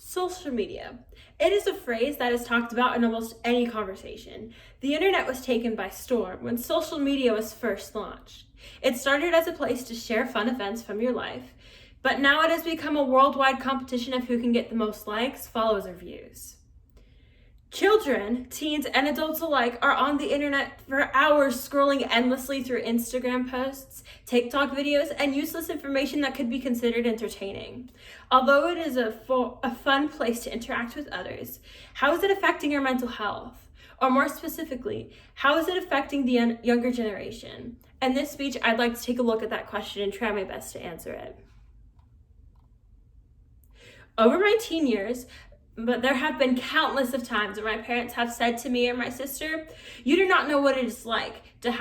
Social media. It is a phrase that is talked about in almost any conversation. The internet was taken by storm when social media was first launched. It started as a place to share fun events from your life, but now it has become a worldwide competition of who can get the most likes, follows, or views. Children, teens, and adults alike are on the internet for hours scrolling endlessly through Instagram posts, TikTok videos, and useless information that could be considered entertaining. Although it is a fun place to interact with others, how is it affecting your mental health? Or more specifically, how is it affecting the younger generation? In this speech, I'd like to take a look at that question and try my best to answer it. Over my teen years, but there have been countless of times where my parents have said to me or my sister, "You do not know what it is like to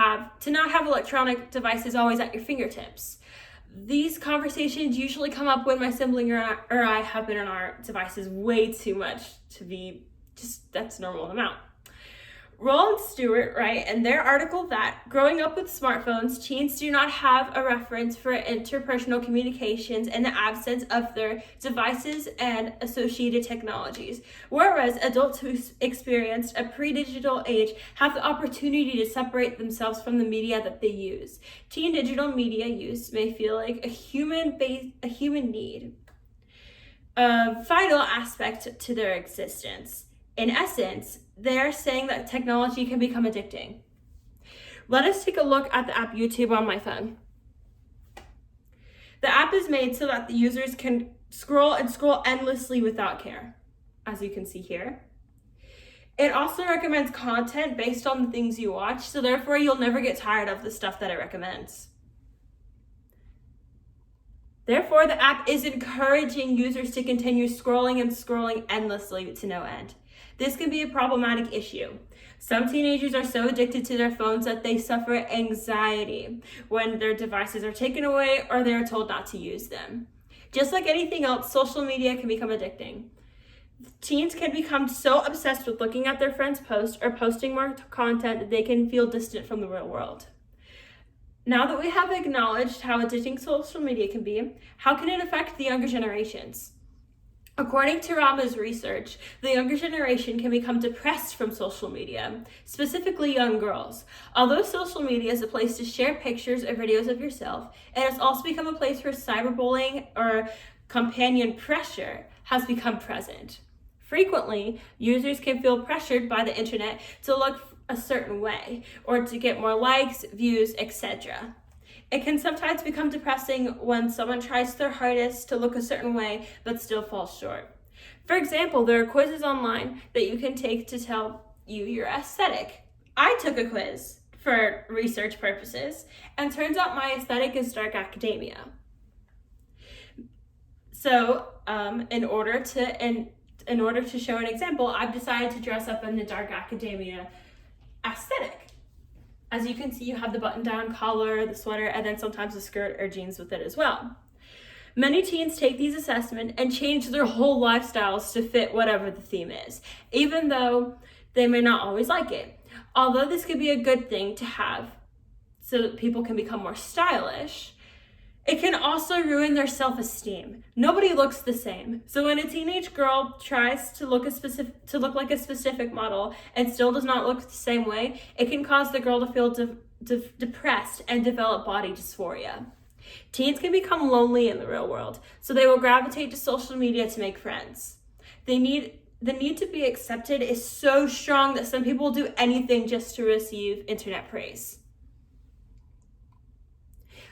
not have electronic devices always at your fingertips." These conversations usually come up when my sibling or I have been on our devices way too much to be that's normal amount. Roll and Stewart write in their article that growing up with smartphones, teens do not have a reference for interpersonal communications in the absence of their devices and associated technologies, whereas adults who experienced a pre-digital age have the opportunity to separate themselves from the media that they use. Teen digital media use may feel like a human need, a vital aspect to their existence. In essence, they're saying that technology can become addicting. Let us take a look at the app YouTube on my phone. The app is made so that the users can scroll endlessly without care, as you can see here. It also recommends content based on the things you watch, so therefore you'll never get tired of the stuff that it recommends. Therefore, the app is encouraging users to continue scrolling endlessly to no end. This can be a problematic issue. Some teenagers are so addicted to their phones that they suffer anxiety when their devices are taken away or they are told not to use them. Just like anything else, social media can become addicting. Teens can become so obsessed with looking at their friends' posts or posting more content that they can feel distant from the real world. Now that we have acknowledged how addicting social media can be, how can it affect the younger generations? According to Rama's research, the younger generation can become depressed from social media, specifically young girls. Although social media is a place to share pictures or videos of yourself, it has also become a place where cyberbullying or companion pressure has become present. Frequently, users can feel pressured by the internet to look a certain way or to get more likes, views, etc. It can sometimes become depressing when someone tries their hardest to look a certain way but still falls short. For example, there are quizzes online that you can take to tell you your aesthetic. I took a quiz for research purposes, and turns out my aesthetic is dark academia. So, in order to show an example, I've decided to dress up in the dark academia aesthetic. As you can see, you have the button-down collar, the sweater, and then sometimes a skirt or jeans with it as well. Many teens take these assessments and change their whole lifestyles to fit whatever the theme is, even though they may not always like it. Although this could be a good thing to have so that people can become more stylish, it can also ruin their self-esteem. Nobody looks the same. So when a teenage girl tries to look like a specific model and still does not look the same way, it can cause the girl to feel depressed and develop body dysphoria. Teens can become lonely in the real world, so they will gravitate to social media to make friends. The need to be accepted is so strong that some people will do anything just to receive internet praise.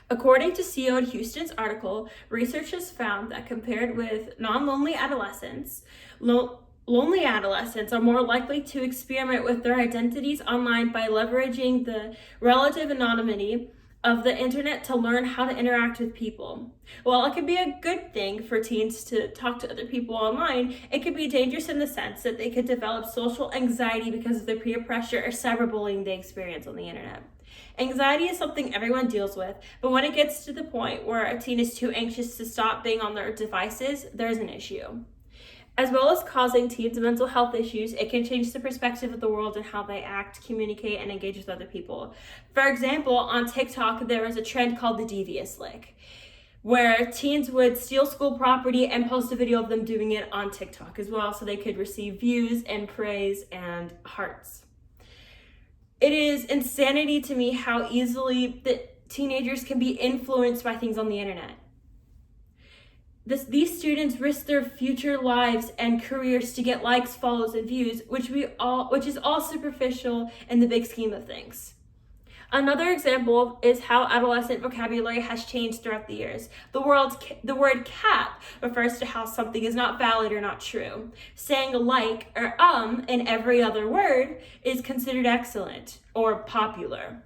According to CO and Houston's article, research has found that compared with non-lonely adolescents, lonely adolescents are more likely to experiment with their identities online by leveraging the relative anonymity of the internet to learn how to interact with people. While it can be a good thing for teens to talk to other people online, it can be dangerous in the sense that they could develop social anxiety because of the peer pressure or cyberbullying they experience on the internet. Anxiety is something everyone deals with, but when it gets to the point where a teen is too anxious to stop being on their devices, there's an issue. As well as causing teens mental health issues, it can change the perspective of the world and how they act, communicate, and engage with other people. For example, on TikTok, there is a trend called the devious lick, where teens would steal school property and post a video of them doing it on TikTok as well so they could receive views and praise and hearts. It is insanity to me how easily the teenagers can be influenced by things on the internet. These students risk their future lives and careers to get likes, follows, and views, which is all superficial in the big scheme of things. Another example is how adolescent vocabulary has changed throughout the years. The word cap refers to how something is not valid or not true. Saying like or in every other word is considered excellent or popular.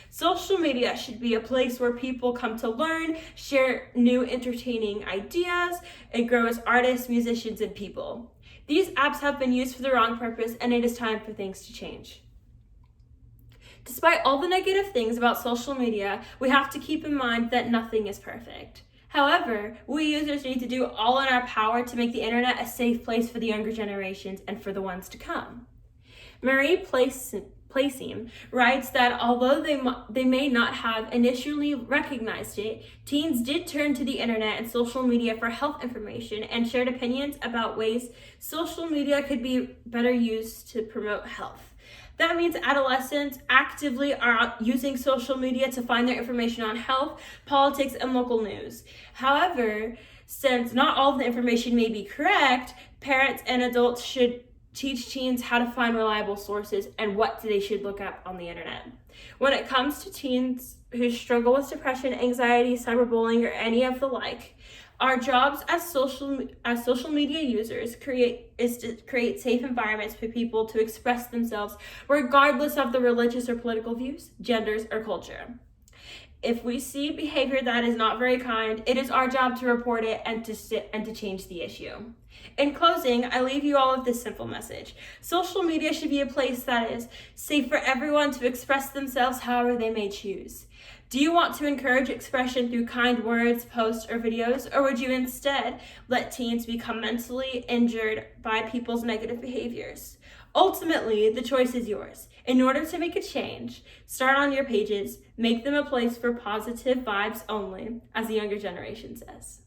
Social media should be a place where people come to learn, share new entertaining ideas, and grow as artists, musicians, and people. These apps have been used for the wrong purpose, and it is time for things to change. Despite all the negative things about social media, we have to keep in mind that nothing is perfect. However, we users need to do all in our power to make the internet a safe place for the younger generations and for the ones to come. Marie Placing writes that although they may not have initially recognized it, teens did turn to the internet and social media for health information and shared opinions about ways social media could be better used to promote health. That means adolescents actively are using social media to find their information on health, politics, and local news. However, since not all of the information may be correct, parents and adults should teach teens how to find reliable sources and what they should look up on the internet. When it comes to teens who struggle with depression, anxiety, cyberbullying, or any of the like, our jobs as social media users is to create safe environments for people to express themselves regardless of the religious or political views, genders, or culture. If we see behavior that is not very kind, it is our job to report it and to change the issue. In closing, I leave you all with this simple message. Social media should be a place that is safe for everyone to express themselves however they may choose. Do you want to encourage expression through kind words, posts, or videos, or would you instead let teens become mentally injured by people's negative behaviors? Ultimately, the choice is yours. In order to make a change, start on your pages, make them a place for positive vibes only, as the younger generation says.